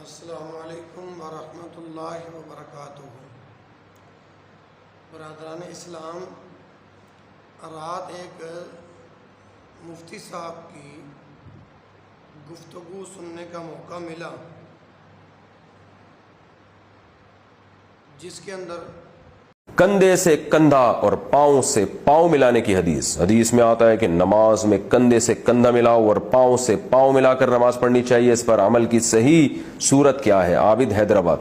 السلام علیکم ورحمۃ اللہ وبرکاتہ۔ برادران اسلام، رات ایک مفتی صاحب کی گفتگو سننے کا موقع ملا، جس کے اندر کندھے سے کندھا اور پاؤں سے پاؤں ملانے کی حدیث میں آتا ہے کہ نماز میں کندھے سے کندھا ملاؤ اور پاؤں سے پاؤں ملا کر نماز پڑھنی چاہیے۔ اس پر عمل کی صحیح صورت کیا ہے؟ عابد حیدرآباد۔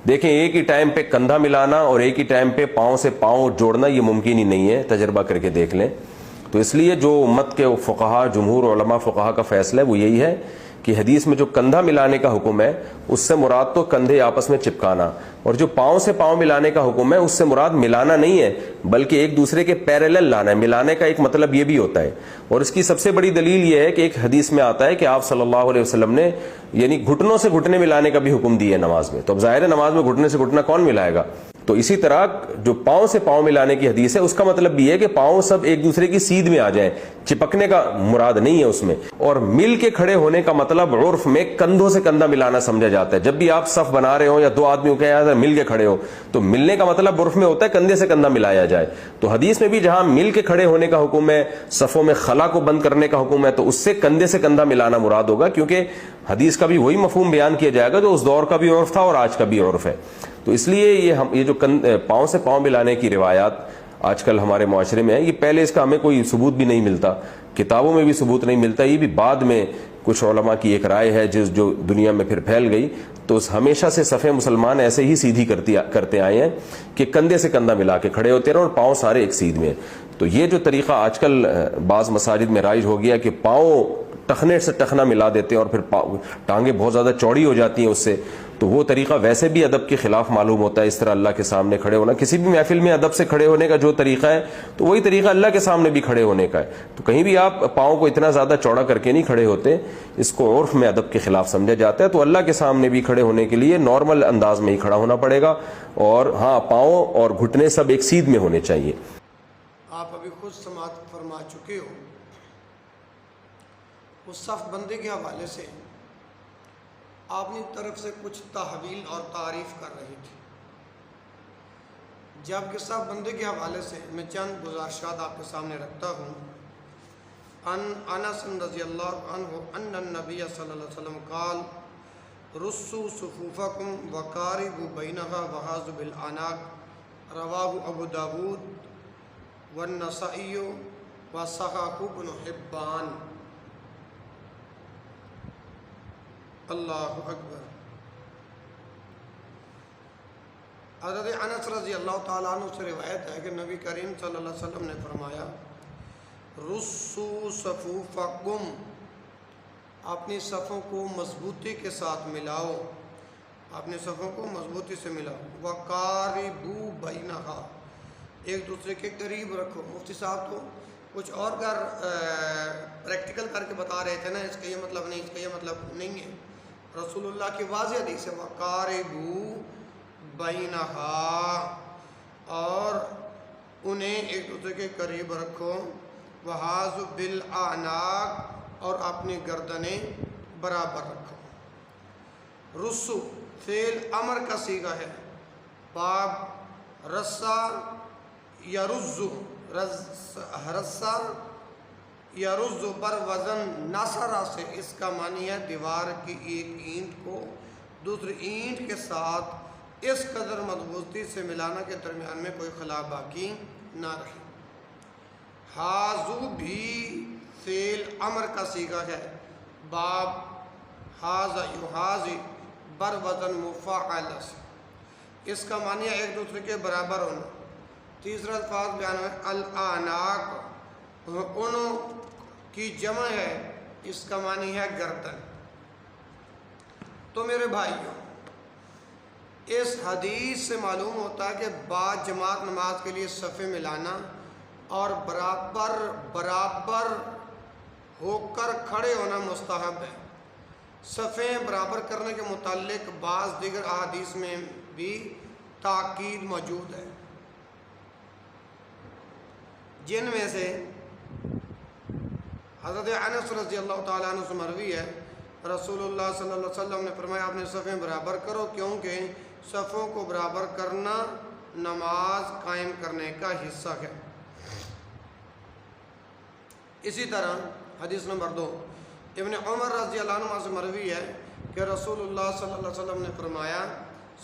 دیکھیں، ایک ہی ٹائم پہ کندھا ملانا اور ایک ہی ٹائم پہ پاؤں سے پاؤں جوڑنا یہ ممکن ہی نہیں ہے، تجربہ کر کے دیکھ لیں۔ تو اس لیے جو امت کے فقہا، جمہور علماء فقہا کا فیصلہ ہے وہ یہی ہے کہ حدیث میں جو کندھا ملانے کا حکم ہے اس سے مراد تو کندھے آپس میں چپکانا، اور جو پاؤں سے پاؤں ملانے کا حکم ہے اس سے مراد ملانا نہیں ہے بلکہ ایک دوسرے کے پیریلل لانا ہے۔ ملانے کا ایک مطلب یہ بھی ہوتا ہے، اور اس کی سب سے بڑی دلیل یہ ہے کہ ایک حدیث میں آتا ہے کہ آپ صلی اللہ علیہ وسلم نے یعنی گھٹنوں سے گھٹنے ملانے کا بھی حکم دیا ہے نماز میں۔ تو اب ظاہر ہے نماز میں گھٹنے سے گھٹنا کون ملائے گا؟ تو اسی طرح جو پاؤں سے پاؤں ملانے کی حدیث ہے اس کا مطلب بھی ہے کہ پاؤں سب ایک دوسرے کی سیدھ میں آ جائیں، چپکنے کا مراد نہیں ہے اس میں۔ اور مل کے کھڑے ہونے کا مطلب عرف میں کندھوں سے کندھا ملانا سمجھا جاتا ہے۔ جب بھی آپ صف بنا رہے ہو یا دو آدمیوں کے یہاں مل کے کھڑے ہو تو ملنے کا مطلب عرف میں ہوتا ہے کندھے سے کندھا ملایا جائے۔ تو حدیث میں بھی جہاں مل کے کھڑے ہونے کا حکم ہے، صفوں میں خلا کو بند کرنے کا حکم ہے، تو اس سے کندھے سے کندھا ملانا مراد ہوگا، کیونکہ حدیث کا بھی وہی مفہوم بیان کیا جائے گا جو اس دور کا بھی عرف تھا اور آج کا بھی عرف ہے۔ تو اس لیے یہ جو پاؤں سے پاؤں ملانے کی روایات آج کل ہمارے معاشرے میں ہے، یہ پہلے اس کا ہمیں کوئی ثبوت بھی نہیں ملتا، کتابوں میں بھی ثبوت نہیں ملتا، یہ بھی بعد میں کچھ علماء کی ایک رائے ہے جو دنیا میں پھر پھیل گئی۔ تو ہمیشہ سے صفیں مسلمان ایسے ہی سیدھی کرتے آئے ہیں کہ کندھے سے کندھا ملا کے کھڑے ہوتے رہے اور پاؤں سارے ایک سیدھ میں۔ تو یہ جو طریقہ آج کل بعض مساجد میں رائج ہو گیا کہ پاؤں ٹخنے سے ٹخنا ملا دیتے ہیں اور پھر ٹانگیں بہت زیادہ چوڑی ہو جاتی ہیں اس سے، تو وہ طریقہ ویسے بھی ادب کے خلاف معلوم ہوتا ہے۔ اس طرح اللہ کے سامنے کھڑے ہونا، کسی بھی محفل میں ادب سے کھڑے ہونے کا جو طریقہ ہے تو وہی طریقہ اللہ کے سامنے بھی کھڑے ہونے کا ہے۔ تو کہیں بھی آپ پاؤں کو اتنا زیادہ چوڑا کر کے نہیں کھڑے ہوتے، اس کو عرف میں ادب کے خلاف سمجھا جاتا ہے۔ تو اللہ کے سامنے بھی کھڑے ہونے کے لیے نارمل انداز میں ہی کھڑا ہونا پڑے گا، اور ہاں پاؤں اور گھٹنے سب ایک سیدھ میں ہونے چاہیے۔ آپ ابھی خود سماعت فرما چکے ہو، اس صف بندی کے حوالے سے آپ نے طرف سے کچھ تحویل اور تعریف کر رہی تھی، جبکہ صف بندی کے حوالے سے میں چند گزارشات آپ کے سامنے رکھتا ہوں۔ ان انس رضی اللہ عنہ ان النبی صلی اللہ علیہ وسلم قال رصوا صفوفکم وقاربوا بینہا وحاذوا بالاعناق، رواہ ابو داود والنسائی وصححہ ابن حبان۔ اللہ اکبر۔ حضرت انس رضی اللہ تعالیٰ عنہ سے روایت ہے کہ نبی کریم صلی اللہ علیہ وسلم نے فرمایا رصوا صفوفکم، اپنی صفوں کو مضبوطی کے ساتھ ملاؤ، اپنی صفوں کو مضبوطی سے ملاؤ، وقاربوا بینہا، ایک دوسرے کے قریب رکھو۔ مفتی صاحب تو کچھ اور پریکٹیکل کر کے بتا رہے تھے نا، اس کا یہ مطلب نہیں، اس کا یہ مطلب نہیں ہے۔ رسول اللہ کی واضح حدیث ہے وقاربوا بینہا، اور انہیں ایک دوسرے کے قریب رکھو، وحاذوا بالاعناق، اور اپنی گردنیں برابر رکھو۔ رسو فعل امر کا صیغہ ہے، باب رسا یرزو، رسا یرزو پر وزن نصرہ سے، اس کا معنی ہے دیوار کی ایک اینٹ کو دوسری اینٹ کے ساتھ اس قدر مضبوطی سے ملانا کہ درمیان میں کوئی خلا باقی نہ رہے۔ حاذو بھی فعل امر کا صیغہ ہے، باب حاذا یحاذی بر وزن مفعل سے، اس کا معنی ہے ایک دوسرے کے برابر ہونا۔ تیسرا الفاظ بیان ہے الاعناق، انوں کی جمع ہے، اس کا معنی ہے گردن۔ تو میرے بھائیوں، اس حدیث سے معلوم ہوتا ہے کہ بعد جماعت نماز کے لیے صفیں ملانا اور برابر ہو کر کھڑے ہونا مستحب ہے۔ صفیں برابر کرنے کے متعلق بعض دیگر احادیث میں بھی تاکید موجود ہے، جن میں سے حضرت انس رضی اللہ تعالیٰ عنہ سے مروی ہے رسول اللہ صلی اللہ علیہ وسلم نے فرمایا اپنے صفیں برابر کرو، کیونکہ صفوں کو برابر کرنا نماز قائم کرنے کا حصہ ہے۔ اسی طرح حدیث نمبر 2 ابن عمر رضی اللہ عنہ سے مروی ہے کہ رسول اللہ صلی اللہ علیہ وسلم نے فرمایا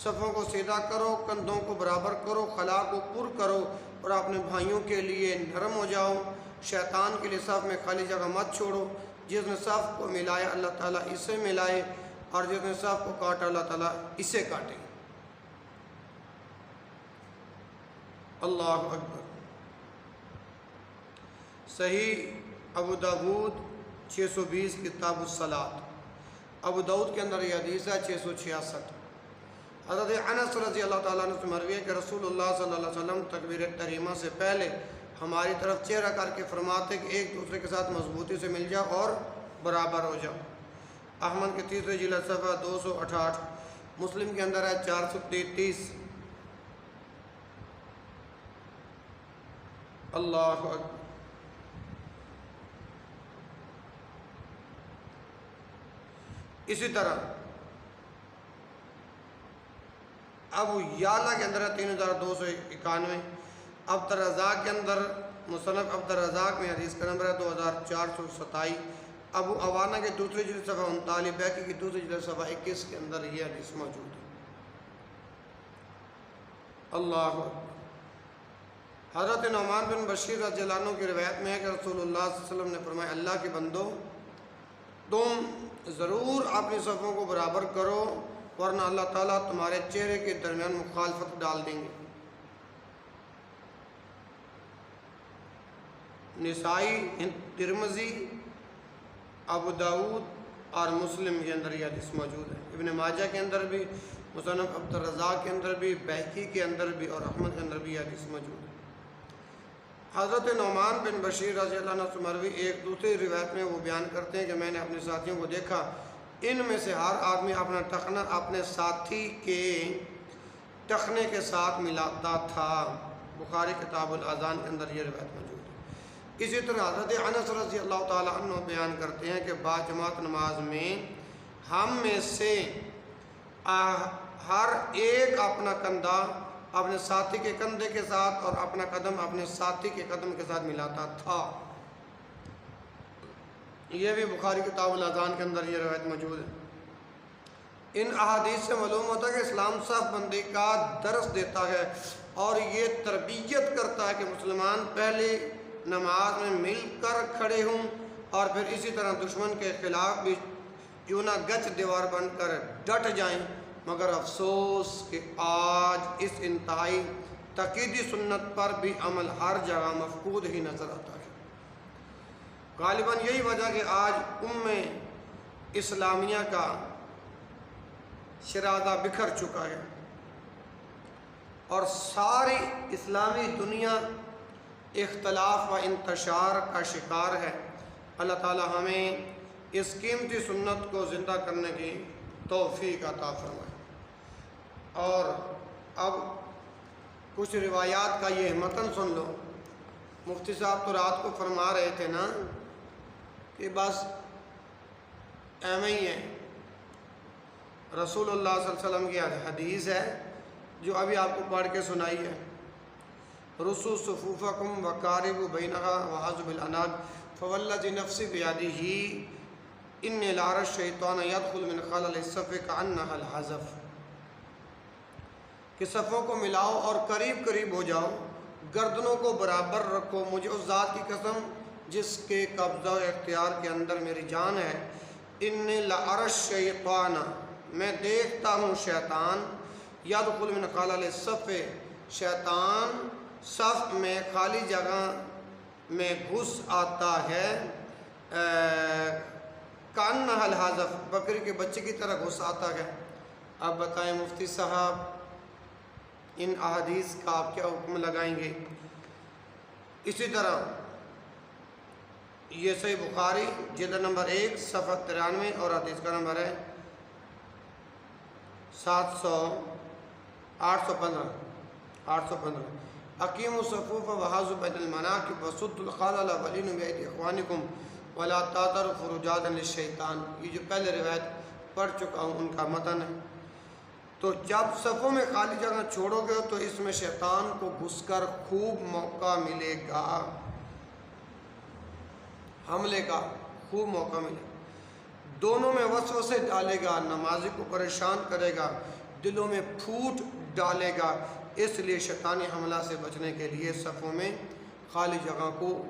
صفوں کو سیدھا کرو، کندھوں کو برابر کرو، خلا کو پر کرو اور اپنے بھائیوں کے لیے نرم ہو جاؤ۔ شیطان کے لیے صف میں خالی جگہ مت چھوڑو، جس نے صف کو ملایا اللہ تعالیٰ اسے ملائے، اور جس نے صف کو کاٹا اللہ تعالیٰ اسے کاٹے۔ اللہ اکبر۔ صحیح ابو داود 620 کتاب الصلاۃ، ابو داود کے اندر یہ حدیث ہے 666۔ حضرت انس رضی اللہ تعالیٰ عنہ سے مروی ہے کہ رسول اللہ صلی اللہ علیہ وسلم تکبیر تحریمہ سے پہلے ہماری طرف چہرہ کر کے فرماتے کہ ایک دوسرے کے ساتھ مضبوطی سے مل جاؤ اور برابر ہو جاؤ۔ احمد کے تیسرے جلد صفحہ 268، مسلم کے اندر ہے 433۔ اللہ اکبر۔ اسی طرح ابو یعلا کے اندر ہے 3291، عبدالرزاق کے اندر مصنف عبدالرزاق میں حدیث کا نمبر ہے 2427، ابو عوانہ کے دوسری جلد صفحہ 39، بیہقی کی دوسری جلد صفحہ 21 کے اندر یہ حدیث موجود ہے۔ اللہ اکبر۔ حضرت نعمان بن بشیر رضی اللہ عنہ کی روایت میں ہے کہ رسول اللہ صلی اللہ علیہ وسلم نے فرمایا اللہ کے بندو، تم ضرور اپنی صفوں کو برابر کرو، ورنہ اللہ تعالیٰ تمہارے چہرے کے درمیان مخالفت ڈال دیں گے۔ نسائی، ترمذی، ابو داود اور مسلم کے اندر یہ حدیث موجود ہے۔ ابن ماجہ کے اندر بھی، مصنف عبدالرزاق کے اندر بھی، بیہقی کے اندر بھی اور احمد کے اندر بھی یہ حدیث موجود ہے۔ حضرت نعمان بن بشیر رضی اللہ عنہ سے مروی ایک دوسری روایت میں وہ بیان کرتے ہیں کہ میں نے اپنے ساتھیوں کو دیکھا، ان میں سے ہر آدمی اپنا ٹخنا اپنے ساتھی کے ٹخنے کے ساتھ ملاتا تھا۔ بخاری کتاب الاذان کے اندر یہ روایت موجود ہے۔ اسی طرح حضرت انس رضی اللہ تعالیٰ عنہ بیان کرتے ہیں کہ باجماعت نماز میں ہم میں سے ہر ایک اپنا کندھا اپنے ساتھی کے کندھے کے ساتھ اور اپنا قدم اپنے ساتھی کے قدم کے ساتھ ملاتا تھا۔ یہ بھی بخاری کتاب الاذان کے اندر یہ روایت موجود ہے۔ ان احادیث سے معلوم ہوتا ہے کہ اسلام صف بندی کا درس دیتا ہے اور یہ تربیت کرتا ہے کہ مسلمان پہلے نماز میں مل کر کھڑے ہوں اور پھر اسی طرح دشمن کے خلاف بھی کیوں نہ گچ دیوار بن کر ڈٹ جائیں، مگر افسوس کہ آج اس انتہائی تقیدی سنت پر بھی عمل ہر جگہ مفقود ہی نظر آتا ہے۔ غالباً یہی وجہ کہ آج اسلامیہ کا شرادہ بکھر چکا ہے اور ساری اسلامی دنیا اختلاف و انتشار کا شکار ہے۔ اللہ تعالی ہمیں اس قیمتی سنت کو زندہ کرنے کی توفیق عطا فرمائے۔ اور اب کچھ روایات کا یہ متن سن لو۔ مفتی صاحب تو رات کو فرما رہے تھے نا کہ بس ایویں ہی ہے۔ رسول اللہ صلی اللہ علیہ وسلم کی حدیث ہے جو ابھی آپ کو پڑھ کے سنائی ہے، رسو صفوفکم وقاربوا بینہا وحذو بالعناق فوالذی نفسی بیدہ ان لار الشیطان یدخل من خلل الصف کأنہا الحذف، کہ صفوں کو ملاؤ اور قریب قریب ہو جاؤ، گردنوں کو برابر رکھو، مجھے اس ذات کی قسم جس کے قبضہ اختیار کے اندر میری جان ہے، ان لار الشیطان، میں دیکھتا ہوں شیطان، یدخل من خلل الصف، شیطان صف میں خالی جگہ میں گھس آتا ہے، کأنہا الحذف، بکری کے بچے کی طرح گھس آتا ہے۔ اب بتائیں مفتی صاحب ان احادیث کا آپ کیا حکم لگائیں گے؟ اسی طرح یہ صحیح بخاری جلد نمبر 1 صفحہ 93 اور حدیث کا نمبر ہے 815 اقیموا الصفوف وحاذوا بین المناکب وسدوا الخلل ولینوا بأیدی اخوانکم ولا تعذر فرجادا للشیطان، یہ جو پہلے روایت پڑھ چکا ہوں ان کا متن ہے۔ تو جب صفوں میں خالی جگہ چھوڑو گے تو اس میں شیطان کو گھس کر خوب موقع ملے گا، حملے کا خوب موقع ملے گا، دونوں میں وسوسے ڈالے گا، نمازی کو پریشان کرے گا، دلوں میں پھوٹ ڈالے گا۔ اس لیے شیطانی حملہ سے بچنے کے لیے صفوں میں خالی جگہ کو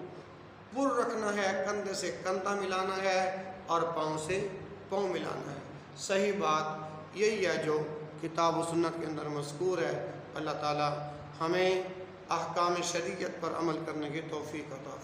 پر رکھنا ہے، کندھے سے کندھا ملانا ہے اور پاؤں سے پاؤں ملانا ہے۔ صحیح بات یہی ہے جو کتاب و سنت کے اندر مذکور ہے۔ اللہ تعالی ہمیں احکام شریعت پر عمل کرنے کی توفیق عطا فرمائے۔